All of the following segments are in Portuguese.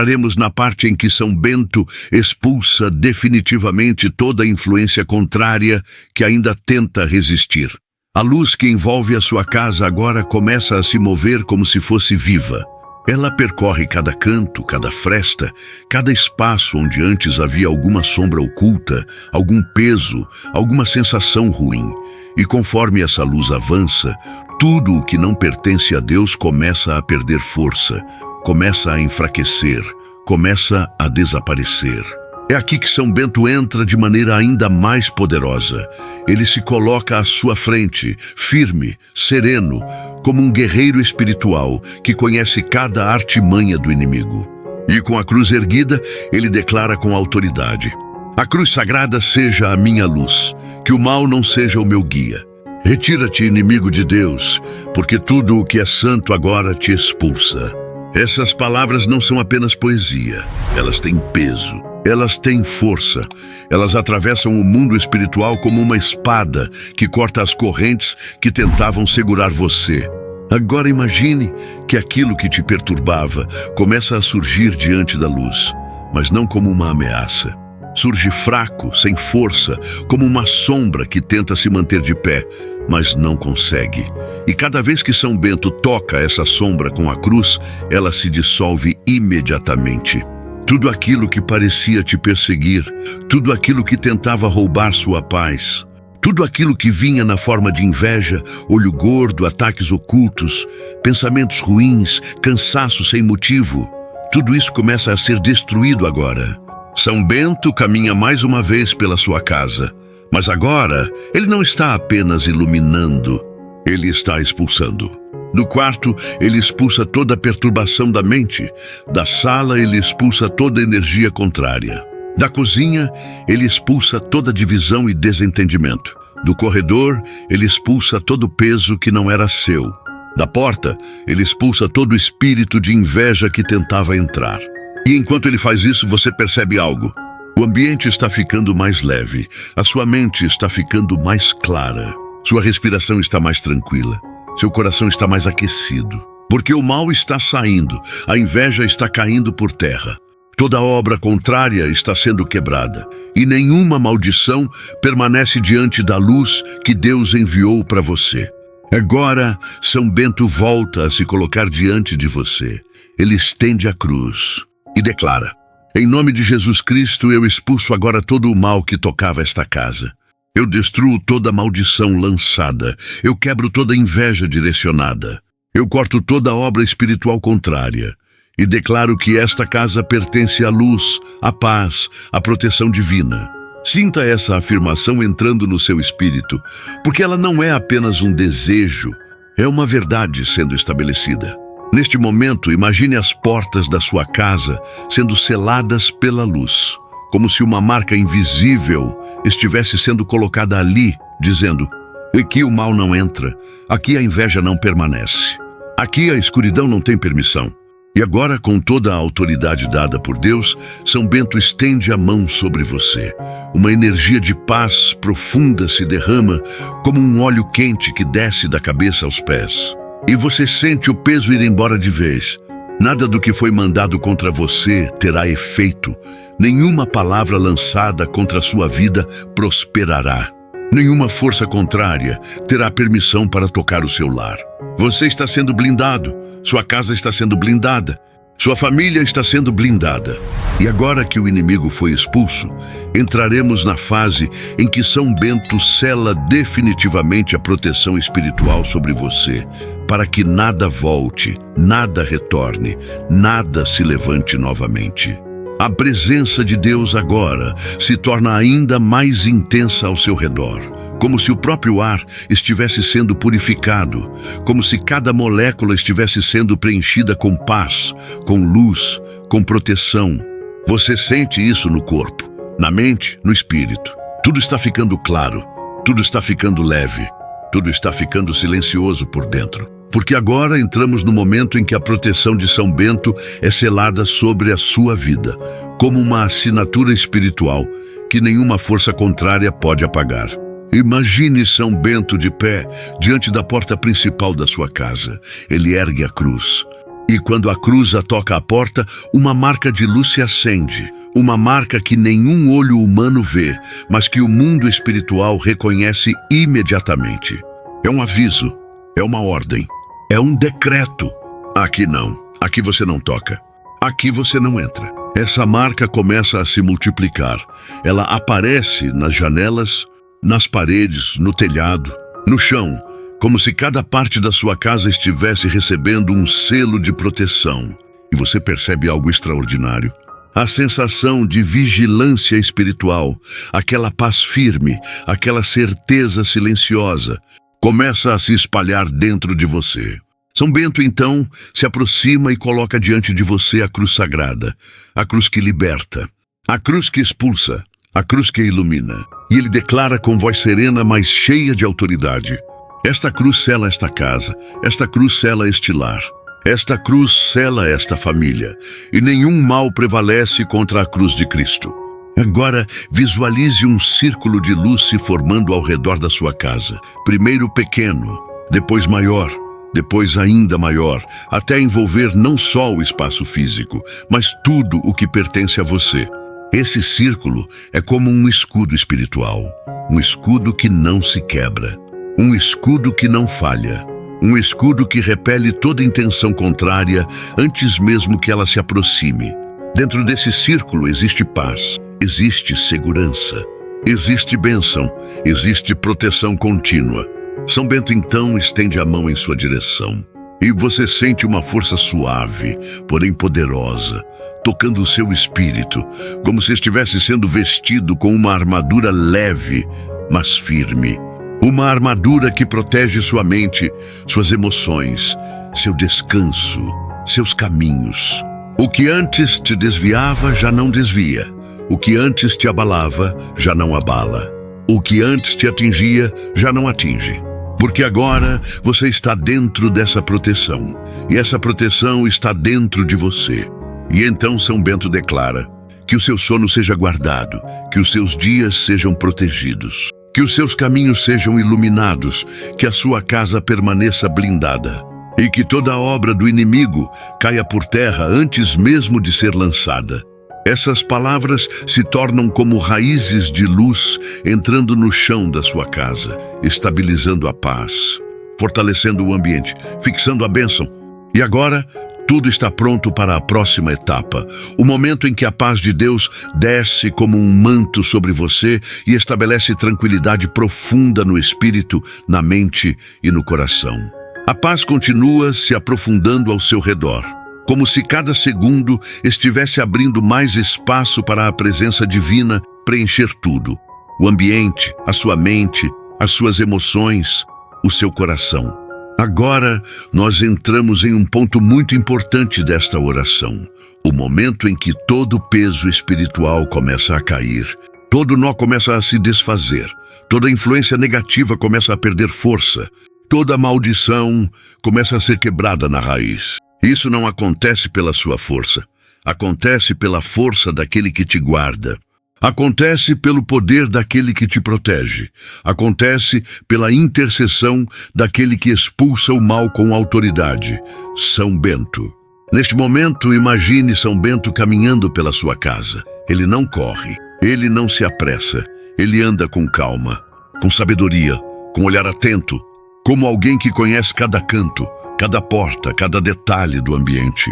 Entraremos na parte em que São Bento expulsa definitivamente toda a influência contrária que ainda tenta resistir. A luz que envolve a sua casa agora começa a se mover como se fosse viva. Ela percorre cada canto, cada fresta, cada espaço onde antes havia alguma sombra oculta, algum peso, alguma sensação ruim. E conforme essa luz avança, tudo o que não pertence a Deus começa a perder força, começa a enfraquecer, começa a desaparecer. É aqui que São Bento entra de maneira ainda mais poderosa. Ele se coloca à sua frente, firme, sereno, como um guerreiro espiritual que conhece cada artimanha do inimigo. E com a cruz erguida, ele declara com autoridade: a cruz sagrada seja a minha luz, que o mal não seja o meu guia. Retira-te, inimigo de Deus, porque tudo o que é santo agora te expulsa. Essas palavras não são apenas poesia, elas têm peso. Elas têm força. Elas atravessam o mundo espiritual como uma espada que corta as correntes que tentavam segurar você. Agora imagine que aquilo que te perturbava começa a surgir diante da luz, mas não como uma ameaça. Surge fraco, sem força, como uma sombra que tenta se manter de pé, mas não consegue. E cada vez que São Bento toca essa sombra com a cruz, ela se dissolve imediatamente. Tudo aquilo que parecia te perseguir, tudo aquilo que tentava roubar sua paz, tudo aquilo que vinha na forma de inveja, olho gordo, ataques ocultos, pensamentos ruins, cansaço sem motivo, tudo isso começa a ser destruído agora. São Bento caminha mais uma vez pela sua casa, mas agora ele não está apenas iluminando, ele está expulsando. No quarto, ele expulsa toda a perturbação da mente. Da sala, ele expulsa toda a energia contrária. Da cozinha, ele expulsa toda divisão e desentendimento. Do corredor, ele expulsa todo o peso que não era seu. Da porta, ele expulsa todo o espírito de inveja que tentava entrar. E enquanto ele faz isso, você percebe algo. O ambiente está ficando mais leve. A sua mente está ficando mais clara. Sua respiração está mais tranquila. Seu coração está mais aquecido, porque o mal está saindo, a inveja está caindo por terra. Toda obra contrária está sendo quebrada, e nenhuma maldição permanece diante da luz que Deus enviou para você. Agora, São Bento volta a se colocar diante de você. Ele estende a cruz e declara: em nome de Jesus Cristo, eu expulso agora todo o mal que tocava esta casa. Eu destruo toda maldição lançada, eu quebro toda inveja direcionada, eu corto toda obra espiritual contrária e declaro que esta casa pertence à luz, à paz, à proteção divina. Sinta essa afirmação entrando no seu espírito, porque ela não é apenas um desejo, é uma verdade sendo estabelecida. Neste momento, imagine as portas da sua casa sendo seladas pela luz, como se uma marca invisível estivesse sendo colocada ali, dizendo: aqui o mal não entra, aqui a inveja não permanece, aqui a escuridão não tem permissão. E agora, com toda a autoridade dada por Deus, São Bento estende a mão sobre você. Uma energia de paz profunda se derrama, como um óleo quente que desce da cabeça aos pés. E você sente o peso ir embora de vez. Nada do que foi mandado contra você terá efeito. Nenhuma palavra lançada contra a sua vida prosperará. Nenhuma força contrária terá permissão para tocar o seu lar. Você está sendo blindado, sua casa está sendo blindada, sua família está sendo blindada. E agora que o inimigo foi expulso, entraremos na fase em que São Bento sela definitivamente a proteção espiritual sobre você, para que nada volte, nada retorne, nada se levante novamente. A presença de Deus agora se torna ainda mais intensa ao seu redor, como se o próprio ar estivesse sendo purificado, como se cada molécula estivesse sendo preenchida com paz, com luz, com proteção. Você sente isso no corpo, na mente, no espírito. Tudo está ficando claro, tudo está ficando leve, tudo está ficando silencioso por dentro. Porque agora entramos no momento em que a proteção de São Bento é selada sobre a sua vida, como uma assinatura espiritual que nenhuma força contrária pode apagar. Imagine São Bento de pé diante da porta principal da sua casa. Ele ergue a cruz. E quando a cruz toca a porta, uma marca de luz se acende. Uma marca que nenhum olho humano vê, mas que o mundo espiritual reconhece imediatamente. É um aviso, é uma ordem, é um decreto. Aqui não, aqui você não toca, aqui você não entra. Essa marca começa a se multiplicar. Ela aparece nas janelas, nas paredes, no telhado, no chão, como se cada parte da sua casa estivesse recebendo um selo de proteção. E você percebe algo extraordinário. A sensação de vigilância espiritual, aquela paz firme, aquela certeza silenciosa, começa a se espalhar dentro de você. São Bento, então, se aproxima e coloca diante de você a cruz sagrada, a cruz que liberta, a cruz que expulsa, a cruz que ilumina. E ele declara com voz serena, mas cheia de autoridade: esta cruz sela esta casa, esta cruz sela este lar, esta cruz sela esta família, e nenhum mal prevalece contra a cruz de Cristo. Agora, visualize um círculo de luz se formando ao redor da sua casa. Primeiro pequeno, depois maior, depois ainda maior, até envolver não só o espaço físico, mas tudo o que pertence a você. Esse círculo é como um escudo espiritual, um escudo que não se quebra, um escudo que não falha, um escudo que repele toda intenção contrária antes mesmo que ela se aproxime. Dentro desse círculo existe paz, existe segurança, existe bênção, existe proteção contínua. São Bento então estende a mão em sua direção e você sente uma força suave, porém poderosa, tocando o seu espírito, como se estivesse sendo vestido com uma armadura leve, mas firme. Uma armadura que protege sua mente, suas emoções, seu descanso, seus caminhos. O que antes te desviava já não desvia. O que antes te abalava já não abala. O que antes te atingia já não atinge. Porque agora você está dentro dessa proteção, e essa proteção está dentro de você. E então São Bento declara: que o seu sono seja guardado, que os seus dias sejam protegidos, que os seus caminhos sejam iluminados, que a sua casa permaneça blindada, e que toda obra do inimigo caia por terra antes mesmo de ser lançada. Essas palavras se tornam como raízes de luz entrando no chão da sua casa, estabilizando a paz, fortalecendo o ambiente, fixando a bênção. E agora, tudo está pronto para a próxima etapa, o momento em que a paz de Deus desce como um manto sobre você e estabelece tranquilidade profunda no espírito, na mente e no coração. A paz continua se aprofundando ao seu redor, como se cada segundo estivesse abrindo mais espaço para a presença divina preencher tudo: o ambiente, a sua mente, as suas emoções, o seu coração. Agora, nós entramos em um ponto muito importante desta oração, o momento em que todo o peso espiritual começa a cair, todo nó começa a se desfazer, toda influência negativa começa a perder força, toda maldição começa a ser quebrada na raiz. Isso não acontece pela sua força, acontece pela força daquele que te guarda. Acontece pelo poder daquele que te protege. Acontece pela intercessão daquele que expulsa o mal com autoridade, São Bento. Neste momento, imagine São Bento caminhando pela sua casa. Ele não corre, ele não se apressa, ele anda com calma, com sabedoria, com olhar atento, como alguém que conhece cada canto, cada porta, cada detalhe do ambiente.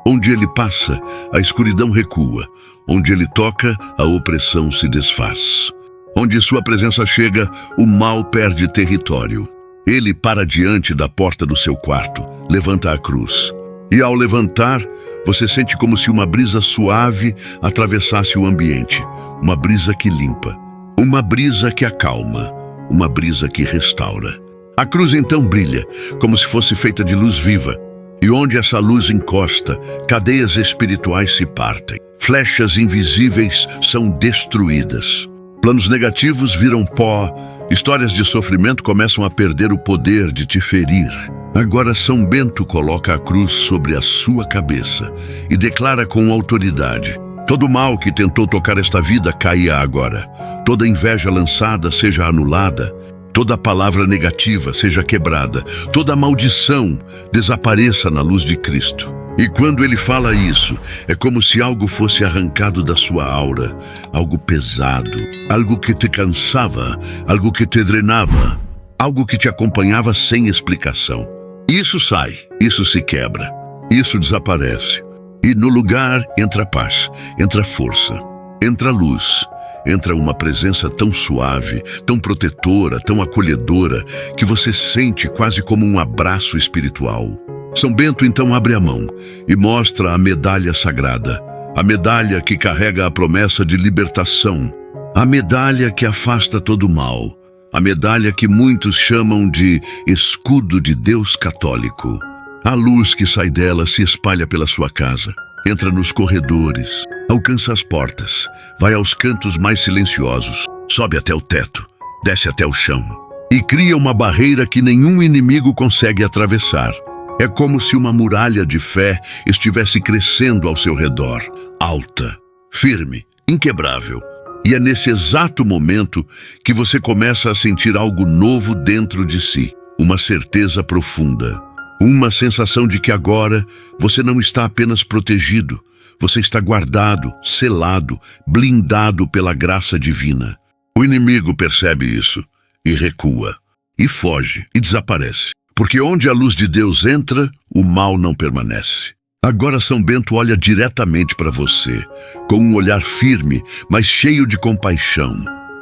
Onde ele passa, a escuridão recua. Onde ele toca, a opressão se desfaz. Onde sua presença chega, o mal perde território. Ele para diante da porta do seu quarto, levanta a cruz. E ao levantar, você sente como se uma brisa suave atravessasse o ambiente. Uma brisa que limpa, uma brisa que acalma, uma brisa que restaura. A cruz então brilha, como se fosse feita de luz viva. E onde essa luz encosta, cadeias espirituais se partem. Flechas invisíveis são destruídas. Planos negativos viram pó. Histórias de sofrimento começam a perder o poder de te ferir. Agora São Bento coloca a cruz sobre a sua cabeça e declara com autoridade: todo mal que tentou tocar esta vida caia agora. Toda inveja lançada seja anulada. Toda palavra negativa seja quebrada, toda maldição desapareça na luz de Cristo. E quando ele fala isso, é como se algo fosse arrancado da sua aura, algo pesado, algo que te cansava, algo que te drenava, algo que te acompanhava sem explicação. Isso sai, isso se quebra, isso desaparece. E no lugar entra a paz, entra a força, entra a luz, entra uma presença tão suave, tão protetora, tão acolhedora, que você sente quase como um abraço espiritual. São Bento então abre a mão e mostra a medalha sagrada, a medalha que carrega a promessa de libertação, a medalha que afasta todo o mal, a medalha que muitos chamam de escudo de Deus católico. A luz que sai dela se espalha pela sua casa, entra nos corredores, alcança as portas, vai aos cantos mais silenciosos, sobe até o teto, desce até o chão e cria uma barreira que nenhum inimigo consegue atravessar. É como se uma muralha de fé estivesse crescendo ao seu redor, alta, firme, inquebrável. E é nesse exato momento que você começa a sentir algo novo dentro de si, uma certeza profunda, uma sensação de que agora você não está apenas protegido, você está guardado, selado, blindado pela graça divina. O inimigo percebe isso e recua, e foge, e desaparece. Porque onde a luz de Deus entra, o mal não permanece. Agora São Bento olha diretamente para você, com um olhar firme, mas cheio de compaixão.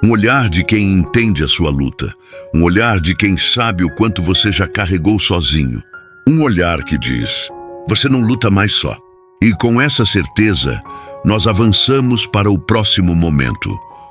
Um olhar de quem entende a sua luta. Um olhar de quem sabe o quanto você já carregou sozinho. Um olhar que diz, você não luta mais só. E com essa certeza, nós avançamos para o próximo momento.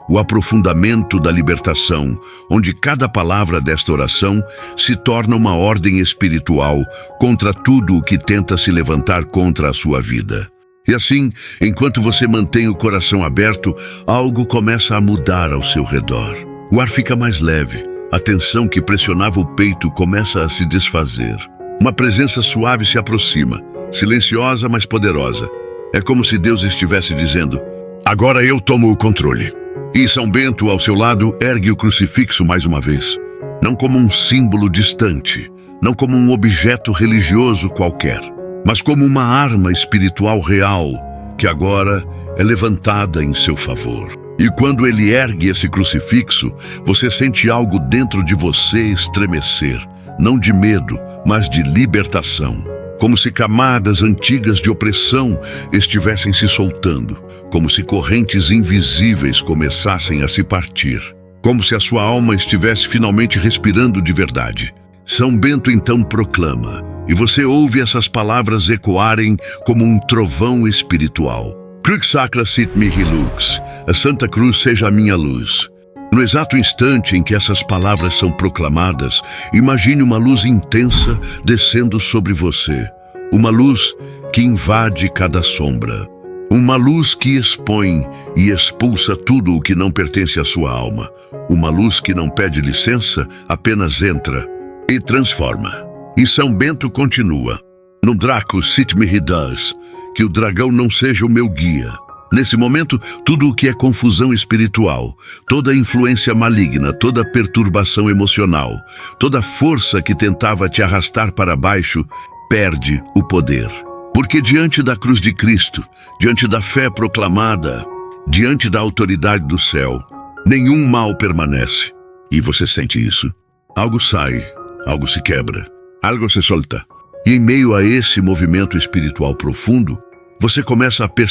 O aprofundamento da libertação, onde cada palavra desta oração se torna uma ordem espiritual contra tudo o que tenta se levantar contra a sua vida. E assim, enquanto você mantém o coração aberto, algo começa a mudar ao seu redor. O ar fica mais leve, a tensão que pressionava o peito começa a se desfazer. Uma presença suave se aproxima, silenciosa, mas poderosa. É como se Deus estivesse dizendo, agora eu tomo o controle. E São Bento, ao seu lado, ergue o crucifixo mais uma vez. Não como um símbolo distante, não como um objeto religioso qualquer, mas como uma arma espiritual real, que agora é levantada em seu favor. E quando ele ergue esse crucifixo, você sente algo dentro de você estremecer, não de medo, mas de libertação. Como se camadas antigas de opressão estivessem se soltando, como se correntes invisíveis começassem a se partir, como se a sua alma estivesse finalmente respirando de verdade. São Bento então proclama, e você ouve essas palavras ecoarem como um trovão espiritual. Crux sacra sit mihi lux, a Santa Cruz seja a minha luz. No exato instante em que essas palavras são proclamadas, imagine uma luz intensa descendo sobre você. Uma luz que invade cada sombra. Uma luz que expõe e expulsa tudo o que não pertence à sua alma. Uma luz que não pede licença, apenas entra e transforma. E São Bento continua. No Draco sit mihi das, que o dragão não seja o meu guia. Nesse momento, tudo o que é confusão espiritual, toda influência maligna, toda perturbação emocional, toda força que tentava te arrastar para baixo, perde o poder. Porque diante da cruz de Cristo, diante da fé proclamada, diante da autoridade do céu, nenhum mal permanece. E você sente isso? Algo sai, algo se quebra, algo se solta. E em meio a esse movimento espiritual profundo, você começa a perceber